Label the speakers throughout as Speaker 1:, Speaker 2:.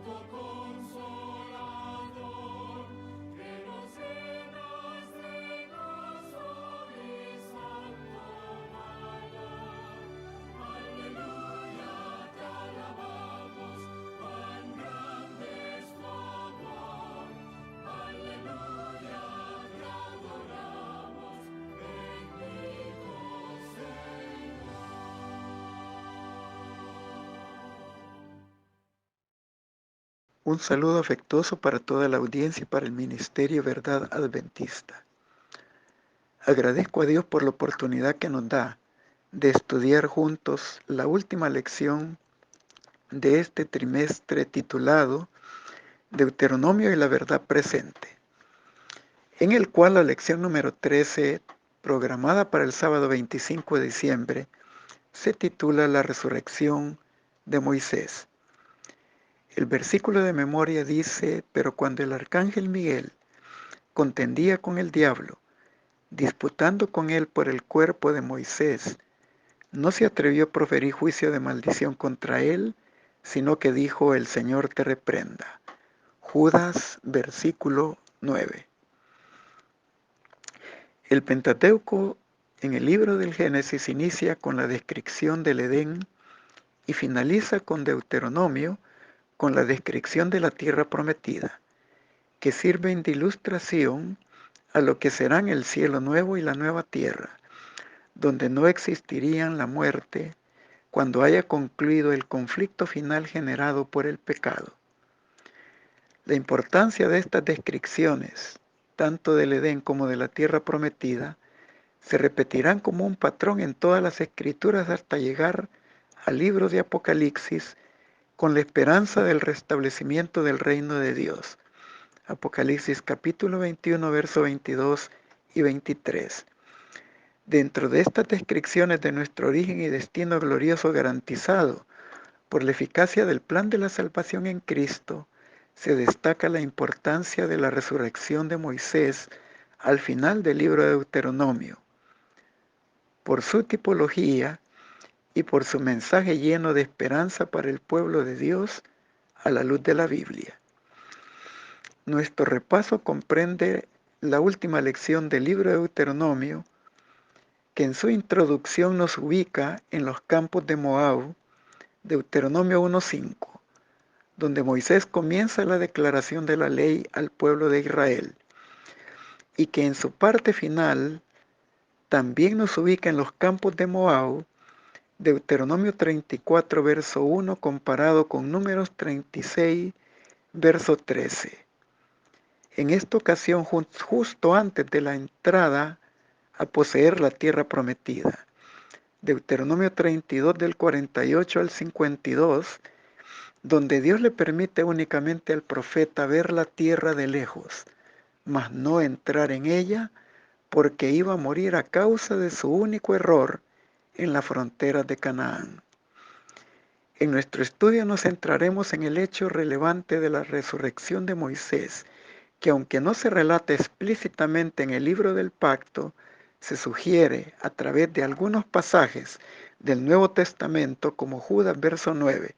Speaker 1: Consolador, que nos llenas de gozo y santo valor. Aleluya, te alabamos, cuán grande es tu amor. Aleluya, te adoramos, bendito Señor.
Speaker 2: Un saludo afectuoso para toda la audiencia y para el Ministerio Verdad Adventista. Agradezco a Dios por la oportunidad que nos da de estudiar juntos la última lección de este trimestre titulado Deuteronomio y la verdad presente, en el cual la lección número 13, programada para el sábado 25 de diciembre, se titula La resurrección de Moisés. El versículo de memoria dice: pero cuando el arcángel Miguel contendía con el diablo, disputando con él por el cuerpo de Moisés, no se atrevió a proferir juicio de maldición contra él, sino que dijo: el Señor te reprenda. Judas, versículo 9. El Pentateuco en el libro del Génesis inicia con la descripción del Edén y finaliza con Deuteronomio, con la descripción de la tierra prometida, que sirven de ilustración a lo que serán el cielo nuevo y la nueva tierra, donde no existirían la muerte cuando haya concluido el conflicto final generado por el pecado. La importancia de estas descripciones, tanto del Edén como de la tierra prometida, se repetirán como un patrón en todas las escrituras hasta llegar al libro de Apocalipsis, con la esperanza del restablecimiento del reino de Dios. Apocalipsis capítulo 21, versos 22 y 23. Dentro de estas descripciones de nuestro origen y destino glorioso garantizado por la eficacia del plan de la salvación en Cristo, se destaca la importancia de la resurrección de Moisés al final del libro de Deuteronomio, por su tipología y por su mensaje lleno de esperanza para el pueblo de Dios a la luz de la Biblia. Nuestro repaso comprende la última lección del libro de Deuteronomio, que en su introducción nos ubica en los campos de Moab, Deuteronomio 1:5, donde Moisés comienza la declaración de la ley al pueblo de Israel, y que en su parte final también nos ubica en los campos de Moab, Deuteronomio 34, verso 1, comparado con Números 36, verso 13. En esta ocasión, justo antes de la entrada a poseer la tierra prometida. Deuteronomio 32 del 48 al 52, donde Dios le permite únicamente al profeta ver la tierra de lejos, mas no entrar en ella, porque iba a morir a causa de su único error en las fronteras de Canaán. En nuestro estudio nos centraremos en el hecho relevante de la resurrección de Moisés, que aunque no se relata explícitamente en el libro del pacto, se sugiere a través de algunos pasajes del Nuevo Testamento, como Judas verso 9,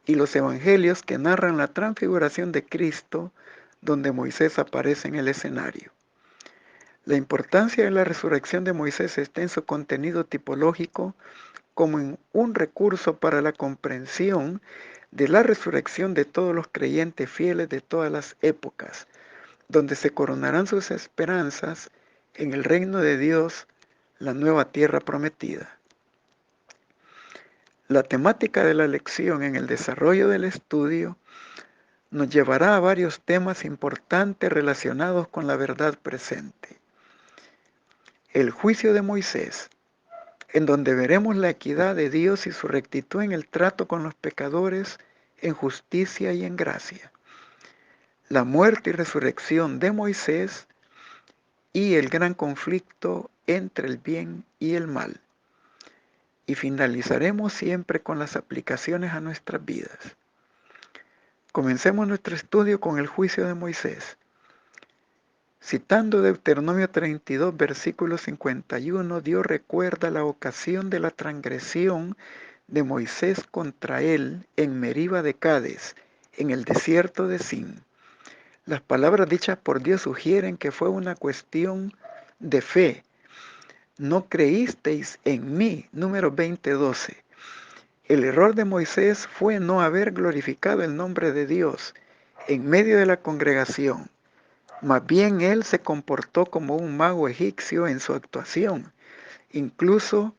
Speaker 2: y los evangelios que narran la transfiguración de Cristo, donde Moisés aparece en el escenario. La importancia de la resurrección de Moisés está en su contenido tipológico como en un recurso para la comprensión de la resurrección de todos los creyentes fieles de todas las épocas, donde se coronarán sus esperanzas en el reino de Dios, la nueva tierra prometida. La temática de la lección en el desarrollo del estudio nos llevará a varios temas importantes relacionados con la verdad presente. El juicio de Moisés, en donde veremos la equidad de Dios y su rectitud en el trato con los pecadores en justicia y en gracia. La muerte y resurrección de Moisés y el gran conflicto entre el bien y el mal. Y finalizaremos siempre con las aplicaciones a nuestras vidas. Comencemos nuestro estudio con el juicio de Moisés. Citando Deuteronomio 32, versículo 51, Dios recuerda la ocasión de la transgresión de Moisés contra él en Meriba de Cades, en el desierto de Sin. Las palabras dichas por Dios sugieren que fue una cuestión de fe. No creísteis en mí, Números 20:12. El error de Moisés fue no haber glorificado el nombre de Dios en medio de la congregación. Más bien él se comportó como un mago egipcio en su actuación. Incluso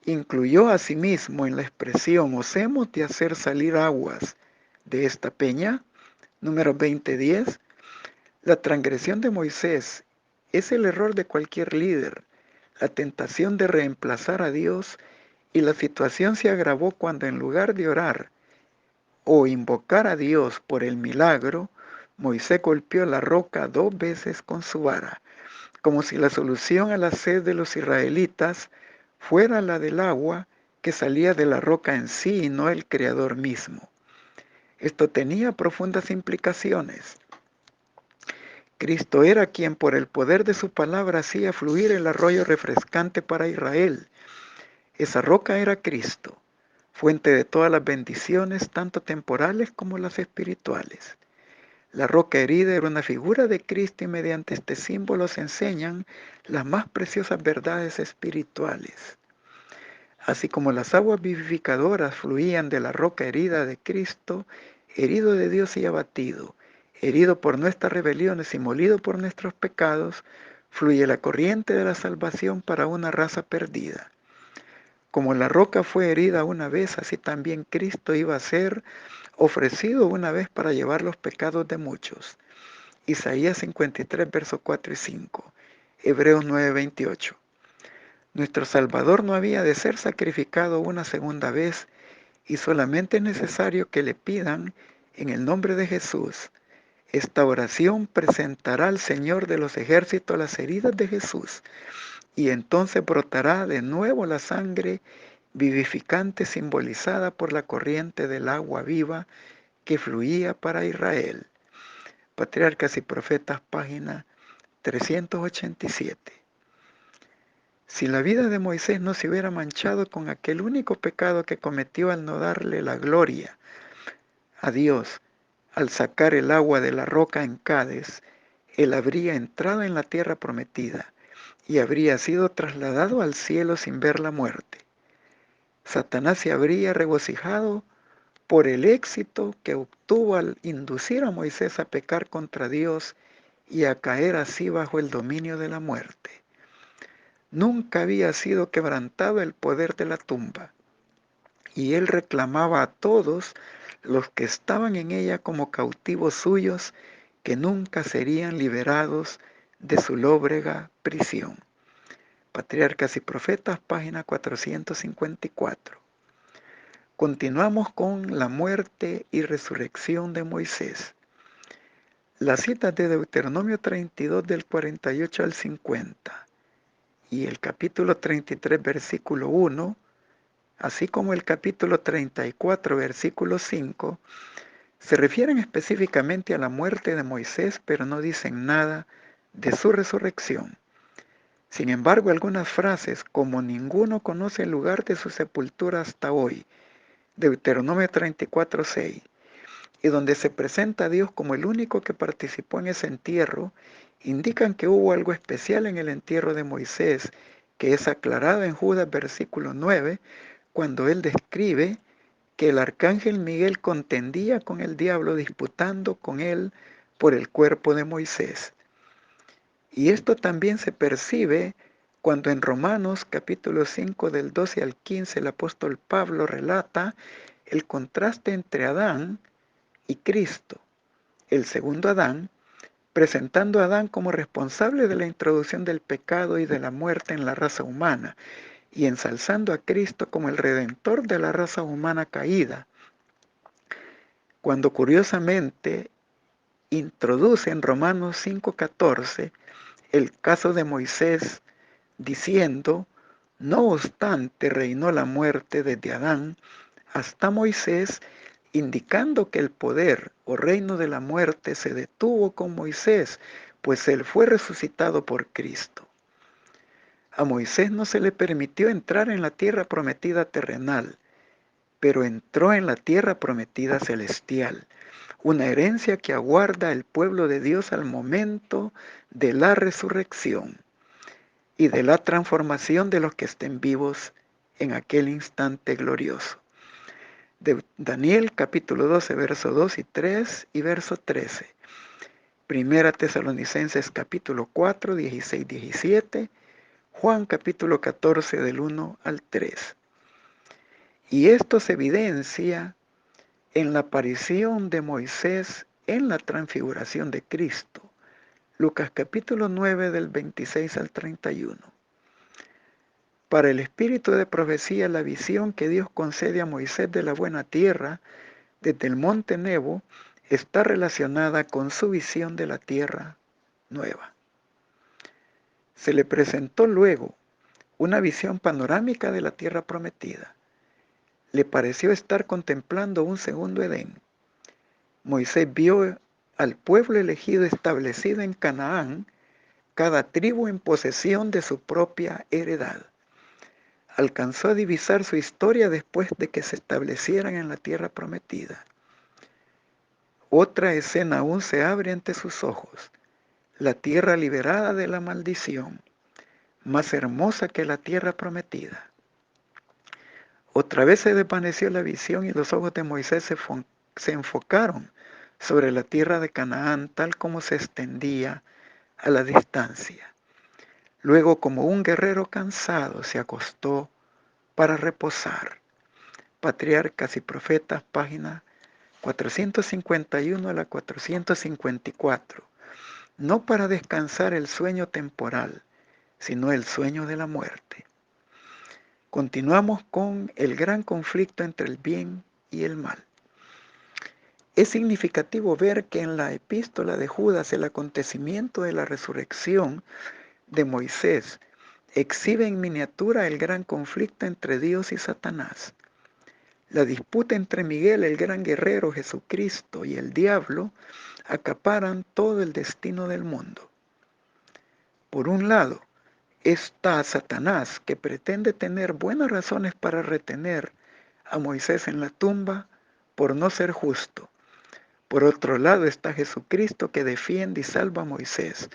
Speaker 2: incluyó a sí mismo en la expresión: osemos de hacer salir aguas de esta peña, Números 20:10. La transgresión de Moisés es el error de cualquier líder, la tentación de reemplazar a Dios, y la situación se agravó cuando en lugar de orar o invocar a Dios por el milagro, Moisés golpeó la roca 2 veces con su vara, como si la solución a la sed de los israelitas fuera la del agua que salía de la roca en sí y no el Creador mismo. Esto tenía profundas implicaciones. Cristo era quien por el poder de su palabra hacía fluir el arroyo refrescante para Israel. Esa roca era Cristo, fuente de todas las bendiciones, tanto temporales como las espirituales. La roca herida era una figura de Cristo y mediante este símbolo se enseñan las más preciosas verdades espirituales. Así como las aguas vivificadoras fluían de la roca herida de Cristo, herido de Dios y abatido, herido por nuestras rebeliones y molido por nuestros pecados, fluye la corriente de la salvación para una raza perdida. Como la roca fue herida una vez, así también Cristo iba a ser ofrecido una vez para llevar los pecados de muchos. Isaías 53, versos 4 y 5. Hebreos 9:28. Nuestro Salvador no había de ser sacrificado una segunda vez, y solamente es necesario que le pidan en el nombre de Jesús. Esta oración presentará al Señor de los ejércitos las heridas de Jesús, y entonces brotará de nuevo la sangre vivificante simbolizada por la corriente del agua viva que fluía para Israel. Patriarcas y Profetas, página 387. Si la vida de Moisés no se hubiera manchado con aquel único pecado que cometió al no darle la gloria a Dios al sacar el agua de la roca en Cádiz, él habría entrado en la tierra prometida y habría sido trasladado al cielo sin ver la muerte. Satanás se habría regocijado por el éxito que obtuvo al inducir a Moisés a pecar contra Dios y a caer así bajo el dominio de la muerte. Nunca había sido quebrantado el poder de la tumba, y él reclamaba a todos los que estaban en ella como cautivos suyos, que nunca serían liberados de su lóbrega prisión. Patriarcas y Profetas, página 454. Continuamos con la muerte y resurrección de Moisés. Las citas de Deuteronomio 32 del 48 al 50 y el capítulo 33 versículo 1, así como el capítulo 34 versículo 5, se refieren específicamente a la muerte de Moisés, pero no dicen nada de su resurrección. Sin embargo, algunas frases, como ninguno conoce el lugar de su sepultura hasta hoy, Deuteronomio 34:6, y donde se presenta a Dios como el único que participó en ese entierro, indican que hubo algo especial en el entierro de Moisés, que es aclarado en Judas versículo 9, cuando él describe que el arcángel Miguel contendía con el diablo disputando con él por el cuerpo de Moisés. Y esto también se percibe cuando en Romanos capítulo 5 del 12 al 15 el apóstol Pablo relata el contraste entre Adán y Cristo, el segundo Adán, presentando a Adán como responsable de la introducción del pecado y de la muerte en la raza humana, y ensalzando a Cristo como el redentor de la raza humana caída, cuando curiosamente introduce en Romanos 5:14 el caso de Moisés, diciendo: no obstante reinó la muerte desde Adán hasta Moisés, indicando que el poder o reino de la muerte se detuvo con Moisés, pues él fue resucitado por Cristo. A Moisés no se le permitió entrar en la tierra prometida terrenal. pero entró en la tierra prometida celestial, una herencia que aguarda el pueblo de Dios al momento de la resurrección y de la transformación de los que estén vivos en aquel instante glorioso. De Daniel capítulo 12, verso 2 y 3 y verso 13. Primera Tesalonicenses capítulo 4, 16, 17. Juan capítulo 14 del 1 al 3. Y esto se evidencia en la aparición de Moisés en la transfiguración de Cristo. Lucas capítulo 9 del 26 al 31. Para el espíritu de profecía, la visión que Dios concede a Moisés de la buena tierra desde el monte Nebo está relacionada con su visión de la tierra nueva. Se le presentó luego una visión panorámica de la tierra prometida. Le pareció estar contemplando un segundo Edén. Moisés vio al pueblo elegido establecido en Canaán, cada tribu en posesión de su propia heredad. Alcanzó a divisar su historia después de que se establecieran en la tierra prometida. Otra escena aún se abre ante sus ojos, la tierra liberada de la maldición, más hermosa que la tierra prometida. Otra vez se desvaneció la visión y los ojos de Moisés se enfocaron sobre la tierra de Canaán tal como se extendía a la distancia. Luego, como un guerrero cansado, se acostó para reposar. Patriarcas y Profetas, página 451 a la 454. No para descansar el sueño temporal, sino el sueño de la muerte. Continuamos con el gran conflicto entre el bien y el mal. Es significativo ver que en la epístola de Judas el acontecimiento de la resurrección de Moisés exhibe en miniatura el gran conflicto entre Dios y Satanás. La disputa entre Miguel, el gran guerrero, Jesucristo, y el diablo acaparan todo el destino del mundo. Por un lado, está Satanás, que pretende tener buenas razones para retener a Moisés en la tumba por no ser justo. Por otro lado está Jesucristo, que defiende y salva a Moisés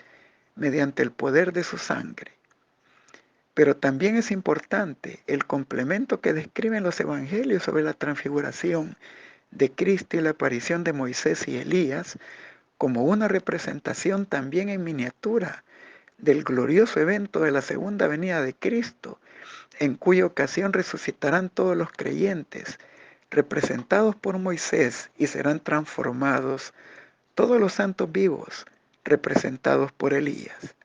Speaker 2: mediante el poder de su sangre. Pero también es importante el complemento que describen los evangelios sobre la transfiguración de Cristo y la aparición de Moisés y Elías como una representación también en miniatura del glorioso evento de la segunda venida de Cristo, en cuya ocasión resucitarán todos los creyentes, representados por Moisés, y serán transformados todos los santos vivos, representados por Elías.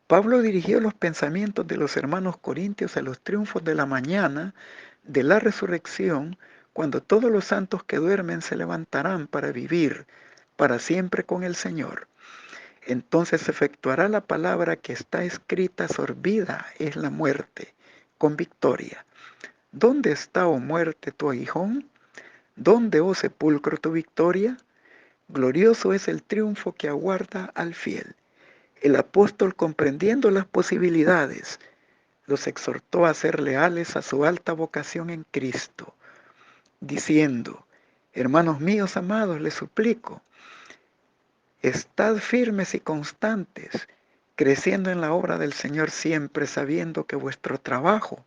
Speaker 2: Pablo dirigió los pensamientos de los hermanos corintios a los triunfos de la mañana de la resurrección, cuando todos los santos que duermen se levantarán para vivir para siempre con el Señor. Entonces se efectuará la palabra que está escrita: sorbida es la muerte, con victoria. ¿Dónde está, oh muerte, tu aguijón? ¿Dónde, oh sepulcro, tu victoria? Glorioso es el triunfo que aguarda al fiel. El apóstol, comprendiendo las posibilidades, los exhortó a ser leales a su alta vocación en Cristo, diciendo: hermanos míos amados, les suplico, estad firmes y constantes, creciendo en la obra del Señor siempre, sabiendo que vuestro trabajo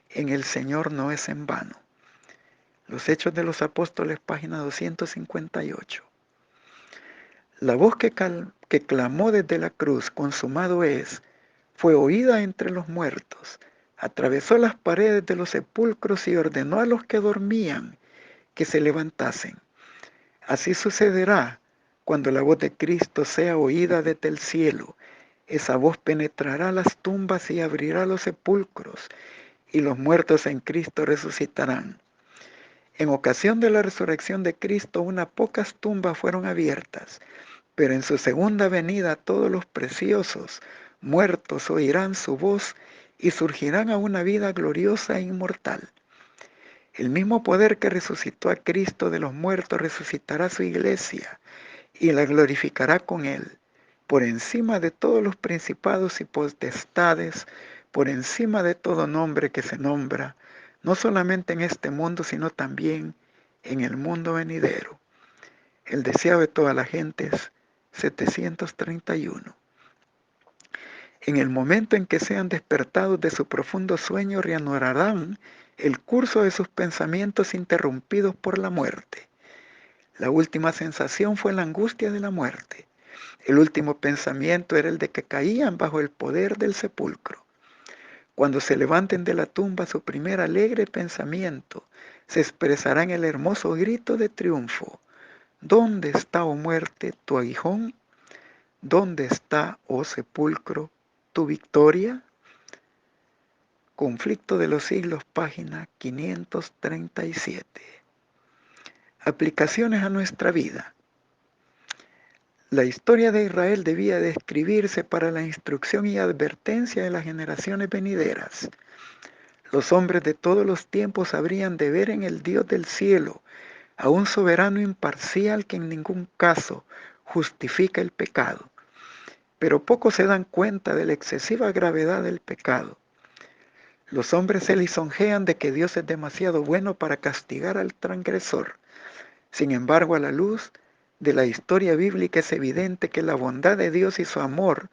Speaker 2: en el Señor no es en vano. Los Hechos de los Apóstoles, página 258. La voz que clamó desde la cruz: consumado es, fue oída entre los muertos, atravesó las paredes de los sepulcros y ordenó a los que dormían que se levantasen. Así sucederá cuando la voz de Cristo sea oída desde el cielo. Esa voz penetrará las tumbas y abrirá los sepulcros, y los muertos en Cristo resucitarán. En ocasión de la resurrección de Cristo, unas pocas tumbas fueron abiertas, pero en su segunda venida todos los preciosos muertos oirán su voz y surgirán a una vida gloriosa e inmortal. El mismo poder que resucitó a Cristo de los muertos resucitará a su iglesia y la glorificará con él, por encima de todos los principados y potestades, por encima de todo nombre que se nombra, no solamente en este mundo, sino también en el mundo venidero. El deseo de toda la gente es 731. En el momento en que sean despertados de su profundo sueño, reanudarán el curso de sus pensamientos interrumpidos por la muerte. La última sensación fue la angustia de la muerte. El último pensamiento era el de que caían bajo el poder del sepulcro. Cuando se levanten de la tumba, su primer alegre pensamiento se expresará en el hermoso grito de triunfo. ¿Dónde está, oh muerte, tu aguijón? ¿Dónde está, oh sepulcro, tu victoria? Conflicto de los siglos, página 537. Aplicaciones a nuestra vida. La historia de Israel debía de escribirse para la instrucción y advertencia de las generaciones venideras. Los hombres de todos los tiempos habrían de ver en el Dios del cielo a un soberano imparcial que en ningún caso justifica el pecado. Pero pocos se dan cuenta de la excesiva gravedad del pecado. Los hombres se lisonjean de que Dios es demasiado bueno para castigar al transgresor. Sin embargo, a la luz de la historia bíblica es evidente que la bondad de Dios y su amor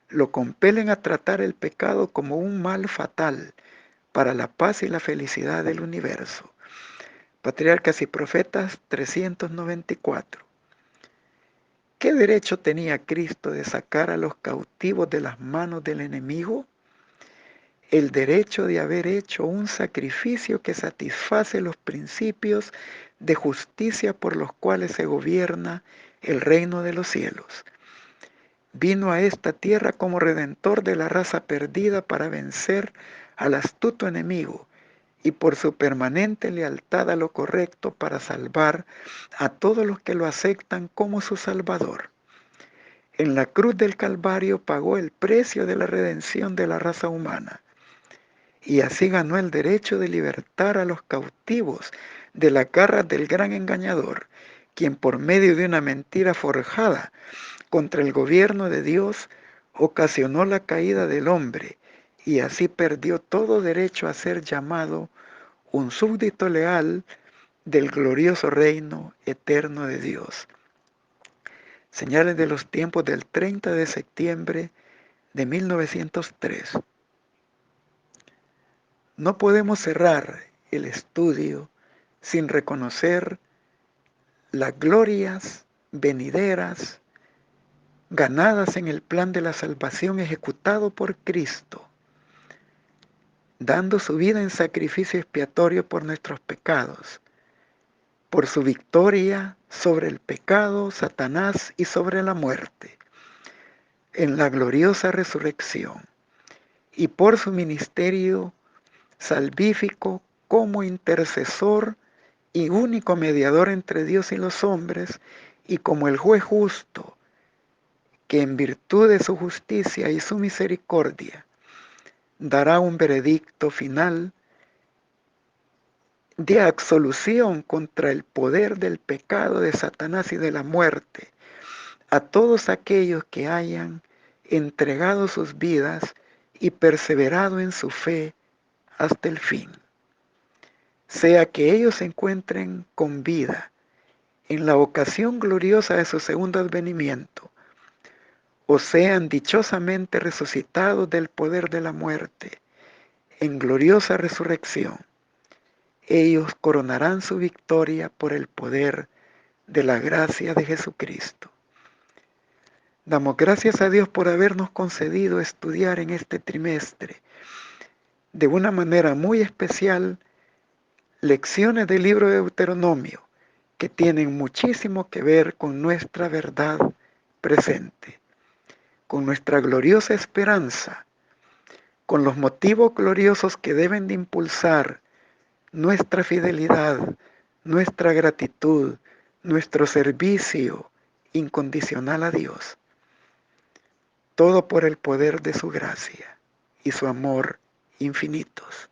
Speaker 2: lo compelen a tratar el pecado como un mal fatal para la paz y la felicidad del universo. Patriarcas y Profetas 394. ¿Qué derecho tenía Cristo de sacar a los cautivos de las manos del enemigo? El derecho de haber hecho un sacrificio que satisface los principios de justicia por los cuales se gobierna el reino de los cielos. Vino a esta tierra como redentor de la raza perdida para vencer al astuto enemigo y por su permanente lealtad a lo correcto para salvar a todos los que lo aceptan como su Salvador. En la cruz del Calvario pagó el precio de la redención de la raza humana y así ganó el derecho de libertar a los cautivos de las garras del gran engañador, quien por medio de una mentira forjada contra el gobierno de Dios ocasionó la caída del hombre y así perdió todo derecho a ser llamado un súbdito leal del glorioso reino eterno de Dios. Señales de los tiempos del 30 de septiembre de 1903. No podemos cerrar el estudio sin reconocer las glorias venideras ganadas en el plan de la salvación ejecutado por Cristo, dando su vida en sacrificio expiatorio por nuestros pecados, por su victoria sobre el pecado, Satanás y sobre la muerte, en la gloriosa resurrección, y por su ministerio salvífico como intercesor y único mediador entre Dios y los hombres, y como el juez justo, que en virtud de su justicia y su misericordia dará un veredicto final de absolución contra el poder del pecado de Satanás y de la muerte a todos aquellos que hayan entregado sus vidas y perseverado en su fe hasta el fin. Sea que ellos se encuentren con vida en la ocasión gloriosa de su segundo advenimiento, o sean dichosamente resucitados del poder de la muerte en gloriosa resurrección, ellos coronarán su victoria por el poder de la gracia de Jesucristo. Damos gracias a Dios por habernos concedido estudiar en este trimestre de una manera muy especial lecciones del libro de Deuteronomio que tienen muchísimo que ver con nuestra verdad presente, con nuestra gloriosa esperanza, con los motivos gloriosos que deben de impulsar nuestra fidelidad, nuestra gratitud, nuestro servicio incondicional a Dios. Todo por el poder de su gracia y su amor infinitos.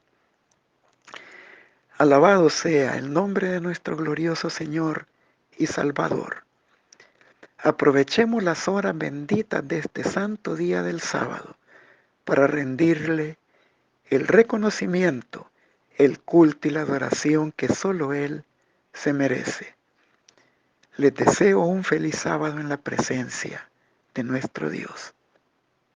Speaker 2: Alabado sea el nombre de nuestro glorioso Señor y Salvador. Aprovechemos las horas benditas de este santo día del sábado para rendirle el reconocimiento el culto y la adoración que solo Él se merece. Les deseo un feliz sábado en la presencia de nuestro Dios.